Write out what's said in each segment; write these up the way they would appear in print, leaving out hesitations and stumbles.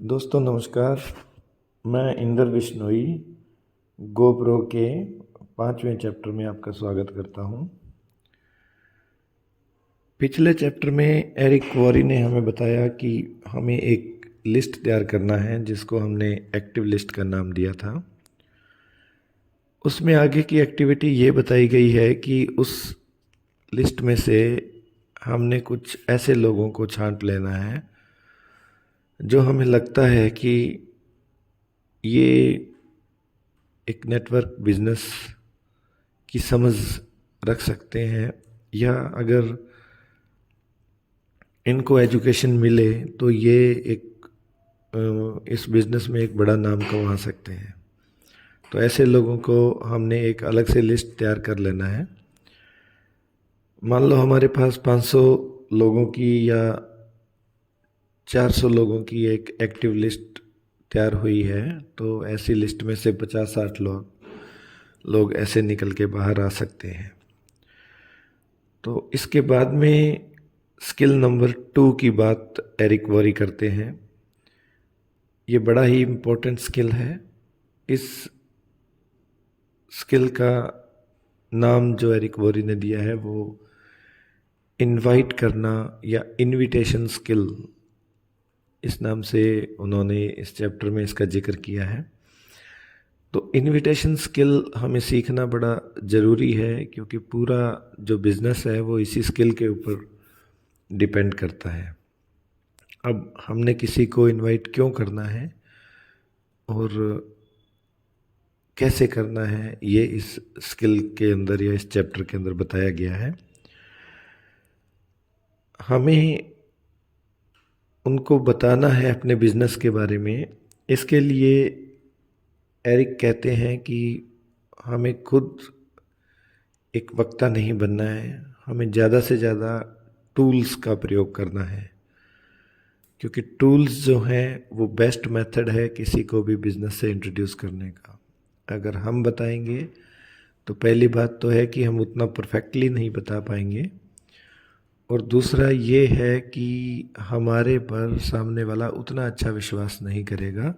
दोस्तों नमस्कार। मैं इंदर बिश्नोई गोप्रो के 5वें चैप्टर में आपका स्वागत करता हूं। पिछले चैप्टर में एरिक वॉरी ने हमें बताया कि हमें एक लिस्ट तैयार करना है जिसको हमने एक्टिव लिस्ट का नाम दिया था। उसमें आगे की एक्टिविटी ये बताई गई है कि उस लिस्ट में से हमने कुछ ऐसे लोगों को छांट लेना है जो हमें लगता है कि ये एक नेटवर्क बिजनेस की समझ रख सकते हैं, या अगर इनको एजुकेशन मिले तो ये एक इस बिज़नेस में एक बड़ा नाम कमा सकते हैं। तो ऐसे लोगों को हमने एक अलग से लिस्ट तैयार कर लेना है। मान लो हमारे पास 500 लोगों की या 400 लोगों की एक एक्टिव लिस्ट तैयार हुई है, तो ऐसी लिस्ट में से 50-60 लोग ऐसे निकल के बाहर आ सकते हैं। तो इसके बाद में स्किल नंबर 2 की बात एरिक वॉरी करते हैं। ये बड़ा ही इम्पोर्टेंट स्किल है। इस स्किल का नाम जो एरिक वॉरी ने दिया है वो इनवाइट करना या इनविटेशन स्किल, इस नाम से उन्होंने इस चैप्टर में इसका जिक्र किया है। तो इनविटेशन स्किल हमें सीखना बड़ा ज़रूरी है, क्योंकि पूरा जो बिज़नेस है वो इसी स्किल के ऊपर डिपेंड करता है। अब हमने किसी को इनवाइट क्यों करना है और कैसे करना है, ये इस स्किल के अंदर या इस चैप्टर के अंदर बताया गया है। हमें उनको बताना है अपने बिजनेस के बारे में। इसके लिए एरिक कहते हैं कि हमें खुद एक वक्ता नहीं बनना है, हमें ज़्यादा से ज़्यादा टूल्स का प्रयोग करना है, क्योंकि टूल्स जो हैं वो बेस्ट मेथड है किसी को भी बिज़नेस से इंट्रोड्यूस करने का। अगर हम बताएंगे तो पहली बात तो है कि हम उतना परफेक्टली नहीं बता पाएंगे, और दूसरा ये है कि हमारे पर सामने वाला उतना अच्छा विश्वास नहीं करेगा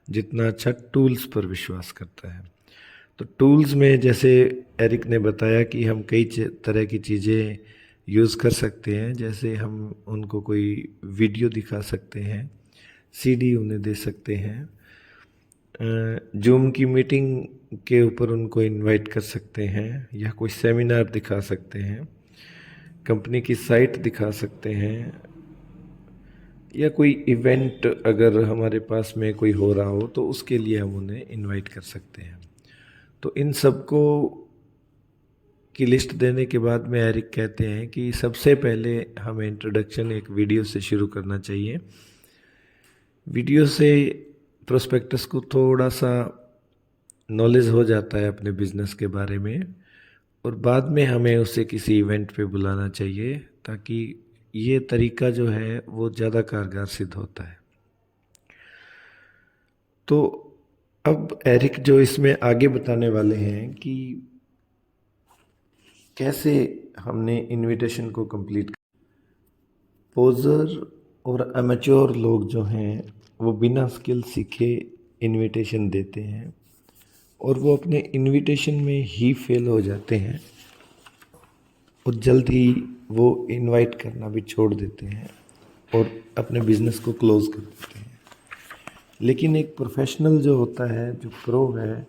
जितना अच्छा टूल्स पर विश्वास करता है। तो टूल्स में जैसे एरिक ने बताया कि हम कई तरह की चीज़ें यूज़ कर सकते हैं। जैसे हम उनको कोई वीडियो दिखा सकते हैं, सीडी उन्हें दे सकते हैं, जूम की मीटिंग के ऊपर उनको इनवाइट कर सकते हैं, या कोई सेमिनार दिखा सकते हैं, कंपनी की साइट दिखा सकते हैं, या कोई इवेंट अगर हमारे पास में कोई हो रहा हो तो उसके लिए हम उन्हें इनवाइट कर सकते हैं। तो इन सबको की लिस्ट देने के बाद में एरिक कहते हैं कि सबसे पहले हमें इंट्रोडक्शन एक वीडियो से शुरू करना चाहिए। वीडियो से प्रोस्पेक्टस को थोड़ा सा नॉलेज हो जाता है अपने बिजनेस के बारे में, और बाद में हमें उसे किसी इवेंट पे बुलाना चाहिए, ताकि ये तरीका जो है वो ज़्यादा कारगर सिद्ध होता है। तो अब एरिक जो इसमें आगे बताने वाले हैं कि कैसे हमने इनविटेशन को कंप्लीट। पोजर और अमेच्योर लोग जो हैं वो बिना स्किल सीखे इनविटेशन देते हैं, और वो अपने इनविटेशन में ही फेल हो जाते हैं, और जल्द ही वो इनवाइट करना भी छोड़ देते हैं और अपने बिजनेस को क्लोज कर देते हैं। लेकिन एक प्रोफेशनल जो होता है, जो प्रो है,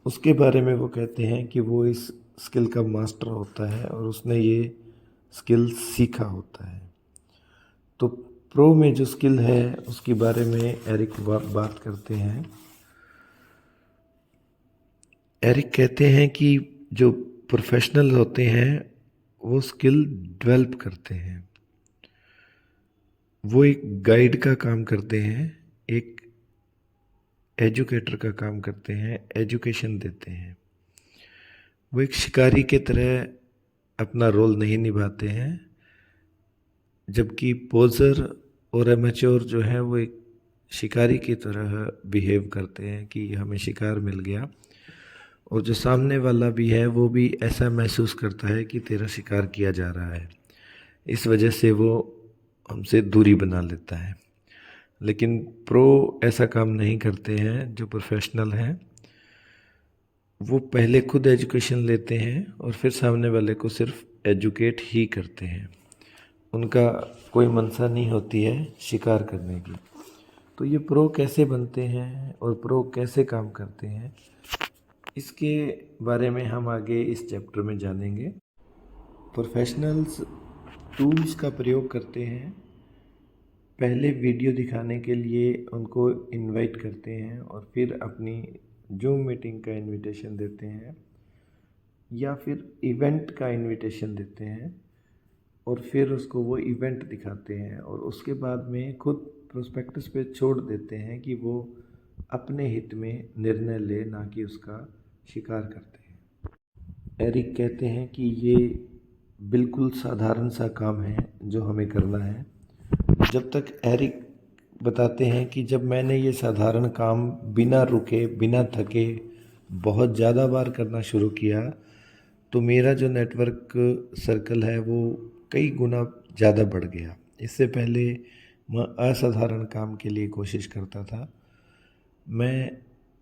उसके बारे में वो कहते हैं कि वो इस स्किल का मास्टर होता है और उसने ये स्किल सीखा होता है। तो प्रो में जो स्किल है उसके बारे में एरिक बात करते हैं। एरिक कहते हैं कि जो प्रोफेशनल होते हैं वो स्किल डेवलप करते हैं, वो एक गाइड का काम करते हैं, एक एजुकेटर का काम करते हैं, एजुकेशन देते हैं। वो एक शिकारी के तरह अपना रोल नहीं निभाते हैं, जबकि पोजर और एमेच्योर जो है वो एक शिकारी की तरह बिहेव करते हैं कि हमें शिकार मिल गया, और जो सामने वाला भी है वो भी ऐसा महसूस करता है कि तेरा शिकार किया जा रहा है, इस वजह से वो हमसे दूरी बना लेता है। लेकिन प्रो ऐसा काम नहीं करते हैं। जो प्रोफेशनल हैं वो पहले खुद एजुकेशन लेते हैं और फिर सामने वाले को सिर्फ एजुकेट ही करते हैं। उनका कोई मंशा नहीं होती है शिकार करने की। तो ये प्रो कैसे बनते हैं और प्रो कैसे काम करते हैं, इसके बारे में हम आगे इस चैप्टर में जानेंगे। प्रोफेशनल्स टूल्स का प्रयोग करते हैं। पहले वीडियो दिखाने के लिए उनको इनवाइट करते हैं और फिर अपनी जूम मीटिंग का इनविटेशन देते हैं या फिर इवेंट का इनविटेशन देते हैं और फिर उसको वो इवेंट दिखाते हैं और उसके बाद में खुद प्रोस्पेक्टस पे छोड़ देते हैं कि वो अपने हित में निर्णय ले, ना कि उसका शिकार करते हैं। एरिक कहते हैं कि ये बिल्कुल साधारण सा काम है जो हमें करना है। जब तक एरिक बताते हैं कि जब मैंने ये साधारण काम बिना रुके बिना थके बहुत ज़्यादा बार करना शुरू किया तो मेरा जो नेटवर्क सर्कल है वो कई गुना ज़्यादा बढ़ गया। इससे पहले मैं असाधारण काम के लिए कोशिश करता था। मैं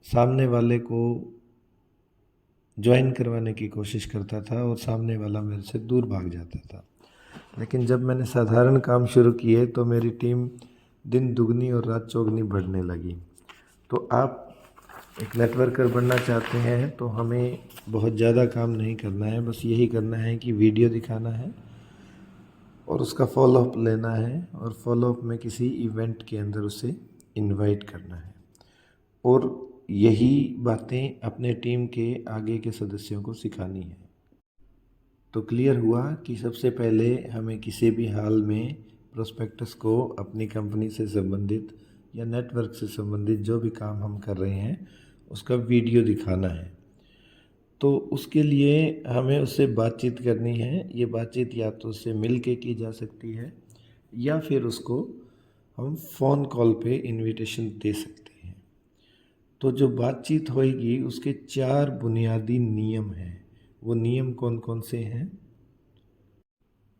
सामने वाले को ज्वाइन करवाने की कोशिश करता था और सामने वाला मेरे से दूर भाग जाता था। लेकिन जब मैंने साधारण काम शुरू किए तो मेरी टीम दिन दुगनी और रात चौगनी बढ़ने लगी। तो आप एक नेटवर्कर बनना चाहते हैं तो हमें बहुत ज़्यादा काम नहीं करना है, बस यही करना है कि वीडियो दिखाना है और उसका फॉलोअप लेना है और फॉलोअप में किसी इवेंट के अंदर उसे इनवाइट करना है और यही बातें अपने टीम के आगे के सदस्यों को सिखानी है। तो क्लियर हुआ कि सबसे पहले हमें किसी भी हाल में प्रोस्पेक्टस को अपनी कंपनी से संबंधित या नेटवर्क से संबंधित जो भी काम हम कर रहे हैं उसका वीडियो दिखाना है। तो उसके लिए हमें उससे बातचीत करनी है। ये बातचीत या तो उससे मिल के की जा सकती है या फिर उसको हम फ़ोन कॉल पे इनविटेशन दे सकते हैं। तो जो बातचीत होएगी उसके 4 बुनियादी नियम हैं। वो नियम कौन कौन से हैं?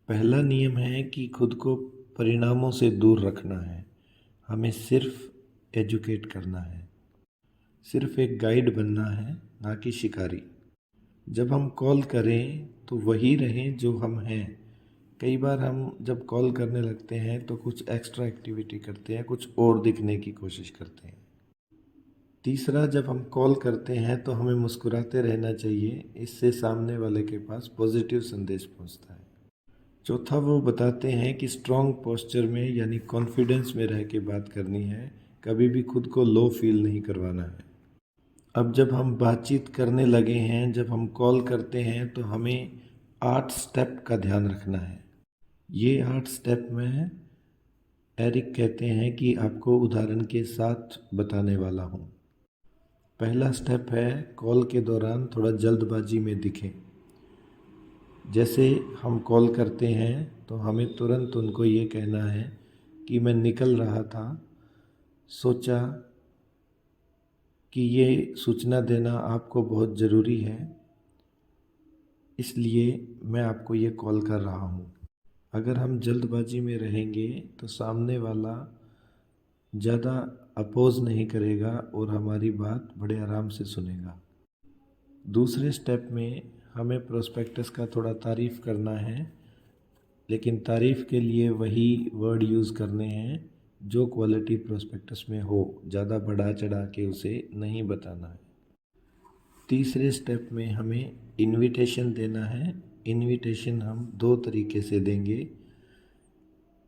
पहला नियम है कि खुद को परिणामों से दूर रखना है। हमें सिर्फ एजुकेट करना है, सिर्फ एक गाइड बनना है, ना कि शिकारी। जब हम कॉल करें तो वही रहें जो हम हैं। कई बार हम जब कॉल करने लगते हैं तो कुछ एक्स्ट्रा एक्टिविटी करते हैं, कुछ और दिखने की कोशिश करते हैं। तीसरा, जब हम कॉल करते हैं तो हमें मुस्कुराते रहना चाहिए, इससे सामने वाले के पास पॉजिटिव संदेश पहुंचता है। चौथा, वो बताते हैं कि स्ट्रॉन्ग पोस्चर में यानी कॉन्फिडेंस में रह के बात करनी है, कभी भी खुद को लो फील नहीं करवाना है। अब जब हम बातचीत करने लगे हैं, जब हम कॉल करते हैं तो हमें 8 स्टेप का ध्यान रखना है। ये 8 स्टेप में एरिक कहते हैं कि आपको उदाहरण के साथ बताने वाला हूँ। पहला स्टेप है कॉल के दौरान थोड़ा जल्दबाजी में दिखें। जैसे हम कॉल करते हैं तो हमें तुरंत उनको ये कहना है कि मैं निकल रहा था, सोचा कि ये सूचना देना आपको बहुत ज़रूरी है, इसलिए मैं आपको ये कॉल कर रहा हूँ। अगर हम जल्दबाजी में रहेंगे तो सामने वाला ज़्यादा अपोज नहीं करेगा और हमारी बात बड़े आराम से सुनेगा। दूसरे स्टेप में हमें प्रोस्पेक्टस का थोड़ा तारीफ़ करना है, लेकिन तारीफ़ के लिए वही वर्ड यूज़ करने हैं जो क्वालिटी प्रोस्पेक्टस में हो, ज़्यादा बढ़ा चढ़ा के उसे नहीं बताना है। तीसरे स्टेप में हमें इनविटेशन देना है। इनविटेशन हम 2 तरीके से देंगे,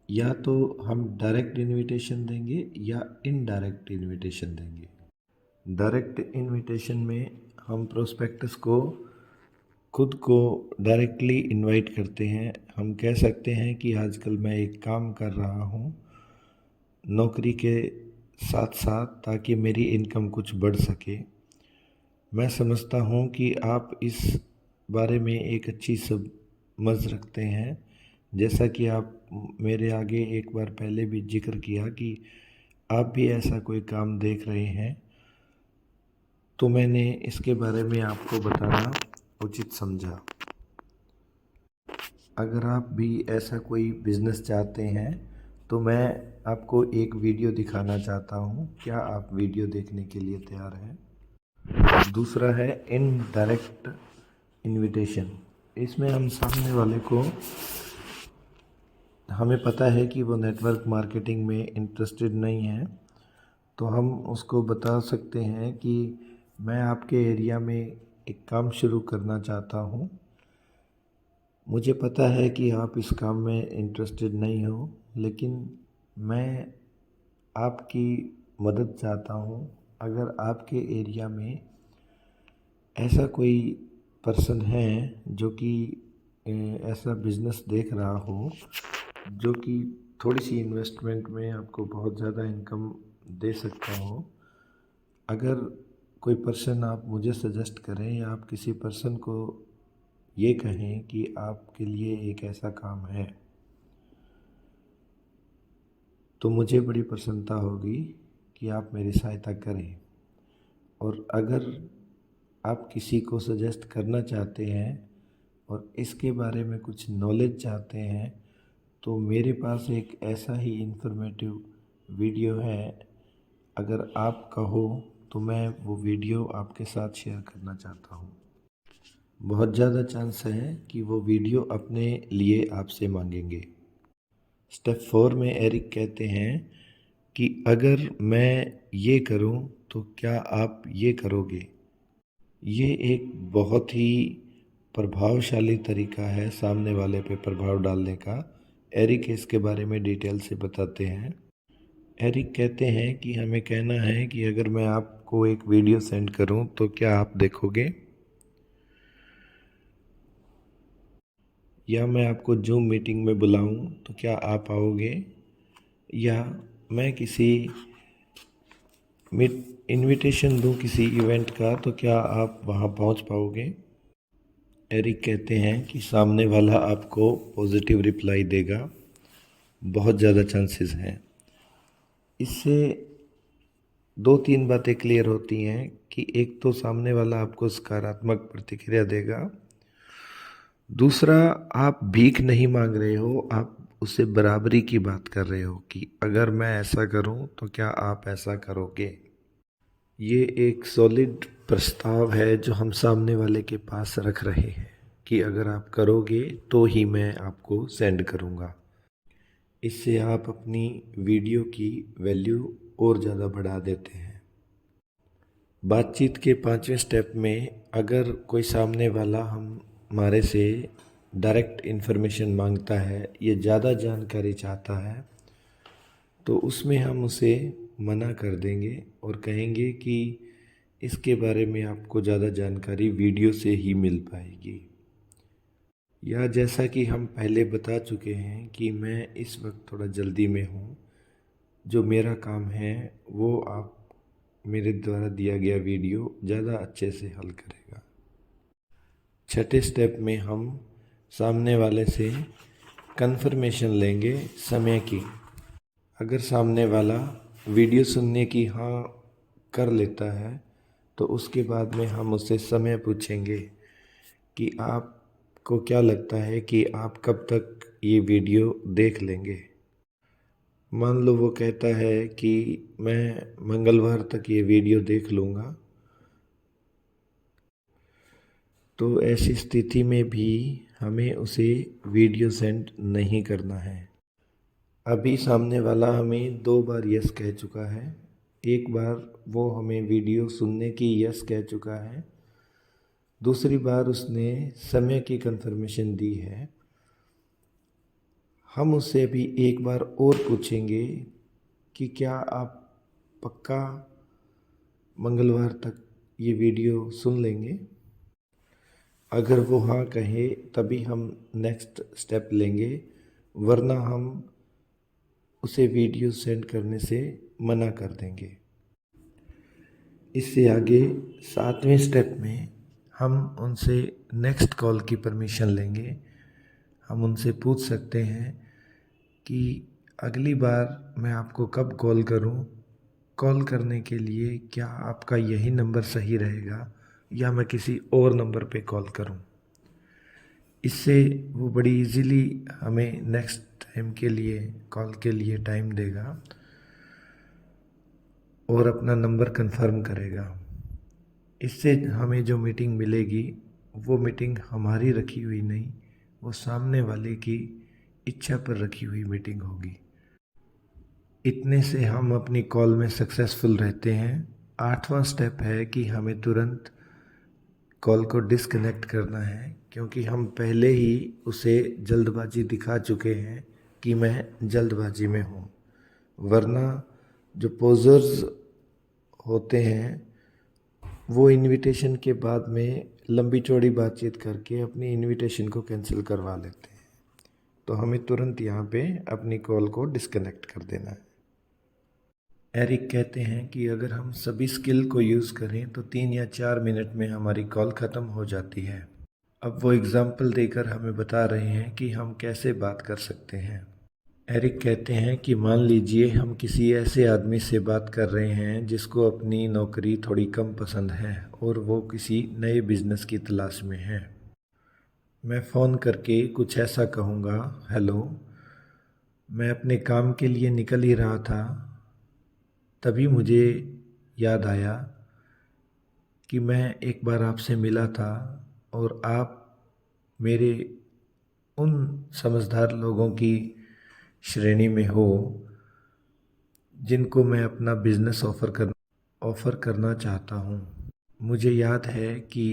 या तो हम डायरेक्ट इनविटेशन देंगे या इनडायरेक्ट इनविटेशन देंगे। डायरेक्ट इनविटेशन में हम प्रोस्पेक्टस को खुद को डायरेक्टली इनवाइट करते हैं। हम कह सकते हैं कि आजकल मैं एक काम कर रहा हूँ नौकरी के साथ साथ, ताकि मेरी इनकम कुछ बढ़ सके। मैं समझता हूँ कि आप इस बारे में एक अच्छी समझ रखते हैं। जैसा कि आप मेरे आगे एक बार पहले भी जिक्र किया कि आप भी ऐसा कोई काम देख रहे हैं, तो मैंने इसके बारे में आपको बताना उचित समझा। अगर आप भी ऐसा कोई बिज़नेस चाहते हैं तो मैं आपको एक वीडियो दिखाना चाहता हूँ। क्या आप वीडियो देखने के लिए तैयार हैं? दूसरा है इनडायरेक्ट इनविटेशन। इसमें हम सामने वाले को, हमें पता है कि वो नेटवर्क मार्केटिंग में इंटरेस्टेड नहीं है, तो हम उसको बता सकते हैं कि मैं आपके एरिया में एक काम शुरू करना चाहता हूँ। मुझे पता है कि आप इस काम में इंटरेस्टेड नहीं हो, लेकिन मैं आपकी मदद चाहता हूँ। अगर आपके एरिया में ऐसा कोई पर्सन है जो कि ऐसा बिज़नेस देख रहा हो जो कि थोड़ी सी इन्वेस्टमेंट में आपको बहुत ज़्यादा इनकम दे सकता हो, अगर कोई पर्सन आप मुझे सजेस्ट करें या आप किसी पर्सन को ये कहें कि आपके लिए एक ऐसा काम है, तो मुझे बड़ी प्रसन्नता होगी कि आप मेरी सहायता करें। और अगर आप किसी को सजेस्ट करना चाहते हैं और इसके बारे में कुछ नॉलेज चाहते हैं, तो मेरे पास एक ऐसा ही इन्फॉर्मेटिव वीडियो है। अगर आप कहो तो मैं वो वीडियो आपके साथ शेयर करना चाहता हूँ। बहुत ज़्यादा चांस है कि वो वीडियो अपने लिए आपसे मांगेंगे। स्टेप 4 में एरिक कहते हैं कि अगर मैं ये करूँ तो क्या आप ये करोगे। ये एक बहुत ही प्रभावशाली तरीका है सामने वाले पे प्रभाव डालने का। एरिक इसके बारे में डिटेल से बताते हैं। एरिक कहते हैं कि हमें कहना है कि अगर मैं आपको एक वीडियो सेंड करूं तो क्या आप देखोगे, या मैं आपको जूम मीटिंग में बुलाऊं तो क्या आप आओगे, या मैं किसी इनविटेशन दूं किसी इवेंट का तो क्या आप वहां पहुंच पाओगे। एरिक कहते हैं कि सामने वाला आपको पॉजिटिव रिप्लाई देगा, बहुत ज़्यादा चांसेस हैं। इससे दो तीन बातें क्लियर होती हैं कि एक तो सामने वाला आपको सकारात्मक प्रतिक्रिया देगा, दूसरा आप भीख नहीं मांग रहे हो, आप उससे बराबरी की बात कर रहे हो कि अगर मैं ऐसा करूं तो क्या आप ऐसा करोगे। ये एक सॉलिड प्रस्ताव है जो हम सामने वाले के पास रख रहे हैं कि अगर आप करोगे तो ही मैं आपको सेंड करूँगा। इससे आप अपनी वीडियो की वैल्यू और ज़्यादा बढ़ा देते हैं। बातचीत के 5वें स्टेप में अगर कोई सामने वाला हमारे से डायरेक्ट इन्फॉर्मेशन मांगता है, ये ज़्यादा जानकारी चाहता है, तो उसमें हम उसे मना कर देंगे और कहेंगे कि इसके बारे में आपको ज़्यादा जानकारी वीडियो से ही मिल पाएगी। या जैसा कि हम पहले बता चुके हैं कि मैं इस वक्त थोड़ा जल्दी में हूँ, जो मेरा काम है वो आप मेरे द्वारा दिया गया वीडियो ज़्यादा अच्छे से हल करेगा। छठे स्टेप में हम सामने वाले से कंफर्मेशन लेंगे समय की। अगर सामने वाला वीडियो सुनने की हाँ कर लेता है तो उसके बाद में हम उससे समय पूछेंगे कि आपको क्या लगता है कि आप कब तक ये वीडियो देख लेंगे। मान लो वो कहता है कि मैं मंगलवार तक ये वीडियो देख लूँगा, तो ऐसी स्थिति में भी हमें उसे वीडियो सेंड नहीं करना है। अभी सामने वाला हमें 2 बार यस कह चुका है। एक बार वो हमें वीडियो सुनने की यस कह चुका है, दूसरी बार उसने समय की कंफर्मेशन दी है। हम उससे भी एक बार और पूछेंगे कि क्या आप पक्का मंगलवार तक ये वीडियो सुन लेंगे। अगर वो हाँ कहे तभी हम नेक्स्ट स्टेप लेंगे, वरना हम उसे वीडियो सेंड करने से मना कर देंगे। इससे आगे 7वें स्टेप में हम उनसे नेक्स्ट कॉल की परमिशन लेंगे। हम उनसे पूछ सकते हैं कि अगली बार मैं आपको कब कॉल करूं, कॉल करने के लिए क्या आपका यही नंबर सही रहेगा या मैं किसी और नंबर पे कॉल करूं। इससे वो बड़ी इजीली हमें नेक्स्ट टाइम के लिए कॉल के लिए टाइम देगा और अपना नंबर कंफर्म करेगा। इससे हमें जो मीटिंग मिलेगी वो मीटिंग हमारी रखी हुई नहीं, वो सामने वाले की इच्छा पर रखी हुई मीटिंग होगी। इतने से हम अपनी कॉल में सक्सेसफुल रहते हैं। 8वां स्टेप है कि हमें तुरंत कॉल को डिस्कनेक्ट करना है, क्योंकि हम पहले ही उसे जल्दबाजी दिखा चुके हैं कि मैं जल्दबाजी में हूँ। वरना जो पोजर्स होते हैं वो इनविटेशन के बाद में लंबी चौड़ी बातचीत करके अपनी इनविटेशन को कैंसिल करवा लेते हैं। तो हमें तुरंत यहाँ पे अपनी कॉल को डिस्कनेक्ट कर देना है। एरिक कहते हैं कि अगर हम सभी स्किल को यूज़ करें तो 3 या 4 मिनट में हमारी कॉल ख़त्म हो जाती है। अब वो एग्ज़ाम्पल देकर हमें बता रहे हैं कि हम कैसे बात कर सकते हैं। एरिक कहते हैं कि मान लीजिए हम किसी ऐसे आदमी से बात कर रहे हैं जिसको अपनी नौकरी थोड़ी कम पसंद है और वो किसी नए बिज़नेस की तलाश में है। मैं फ़ोन करके कुछ ऐसा कहूँगा, हेलो, मैं अपने काम के लिए निकल ही रहा था, तभी मुझे याद आया कि मैं एक बार आपसे मिला था और आप मेरे उन समझदार लोगों की श्रेणी में हो जिनको मैं अपना बिज़नेस ऑफ़र करना चाहता हूँ। मुझे याद है कि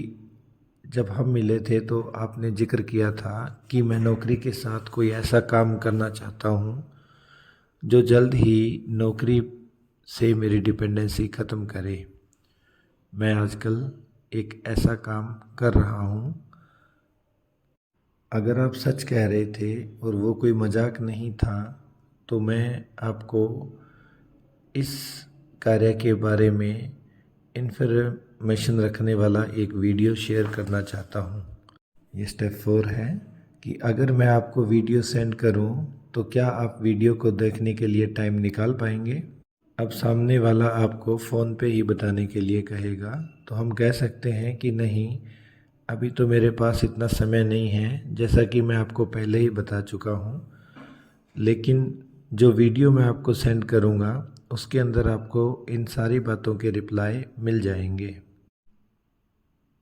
जब हम मिले थे तो आपने जिक्र किया था कि मैं नौकरी के साथ कोई ऐसा काम करना चाहता हूँ जो जल्द ही नौकरी से मेरी डिपेंडेंसी ख़त्म करे। मैं आजकल एक ऐसा काम कर रहा हूँ। अगर आप सच कह रहे थे और वो कोई मजाक नहीं था तो मैं आपको इस कार्य के बारे में इन्फॉर्मेशन रखने वाला एक वीडियो शेयर करना चाहता हूँ। ये स्टेप 4 है कि अगर मैं आपको वीडियो सेंड करूँ तो क्या आप वीडियो को देखने के लिए टाइम निकाल पाएंगे? अब सामने वाला आपको फ़ोन पे ही बताने के लिए कहेगा तो हम कह सकते हैं कि नहीं, अभी तो मेरे पास इतना समय नहीं है, जैसा कि मैं आपको पहले ही बता चुका हूँ। लेकिन जो वीडियो मैं आपको सेंड करूँगा उसके अंदर आपको इन सारी बातों के रिप्लाई मिल जाएंगे।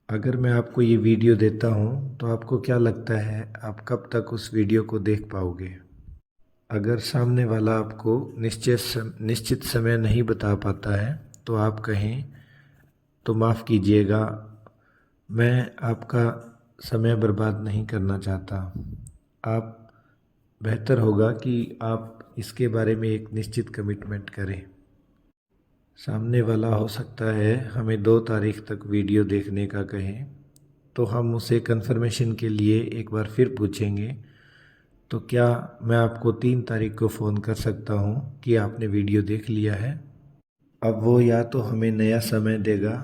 अगर मैं आपको ये वीडियो देता हूँ तो आपको क्या लगता है आप कब तक उस वीडियो को देख पाओगे? अगर सामने वाला आपको निश्चित समय नहीं बता पाता है तो आप कहें तो माफ़ कीजिएगा, मैं आपका समय बर्बाद नहीं करना चाहता। आप बेहतर होगा कि आप इसके बारे में एक निश्चित कमिटमेंट करें। सामने वाला हो सकता है हमें 2 तारीख तक वीडियो देखने का कहें तो हम उसे कंफर्मेशन के लिए एक बार फिर पूछेंगे, तो क्या मैं आपको 3 तारीख को फ़ोन कर सकता हूँ कि आपने वीडियो देख लिया है? अब वो या तो हमें नया समय देगा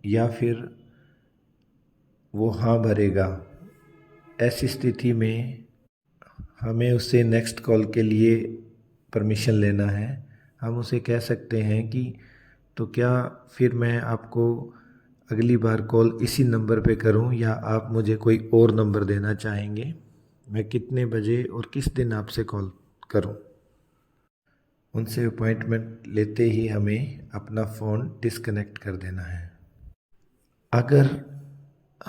या फिर वो हाँ भरेगा। ऐसी स्थिति में हमें उससे नेक्स्ट कॉल के लिए परमिशन लेना है। हम उसे कह सकते हैं कि तो क्या फिर मैं आपको अगली बार कॉल इसी नंबर पे करूं या आप मुझे कोई और नंबर देना चाहेंगे? मैं कितने बजे और किस दिन आपसे कॉल करूं? उनसे अपॉइंटमेंट लेते ही हमें अपना फ़ोन डिस्कनेक्ट कर देना है। अगर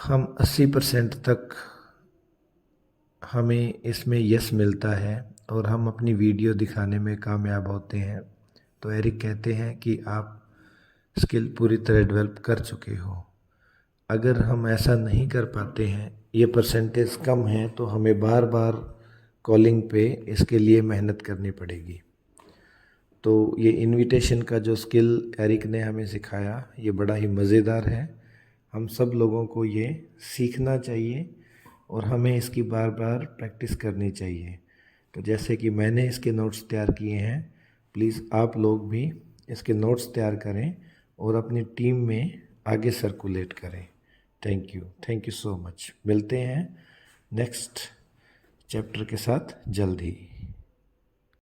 हम 80% तक हमें इसमें यस मिलता है और हम अपनी वीडियो दिखाने में कामयाब होते हैं तो एरिक कहते हैं कि आप स्किल पूरी तरह डेवलप कर चुके हो। अगर हम ऐसा नहीं कर पाते हैं, ये परसेंटेज कम है, तो हमें बार बार कॉलिंग पे इसके लिए मेहनत करनी पड़ेगी। तो ये इनविटेशन का जो स्किल एरिक ने हमें सिखाया ये बड़ा ही मज़ेदार है। हम सब लोगों को ये सीखना चाहिए और हमें इसकी बार बार प्रैक्टिस करनी चाहिए। तो जैसे कि मैंने इसके नोट्स तैयार किए हैं, प्लीज़ आप लोग भी इसके नोट्स तैयार करें और अपनी टीम में आगे सर्कुलेट करें। Thank you so much. मिलते हैं नेक्स्ट चैप्टर के साथ जल्द ही।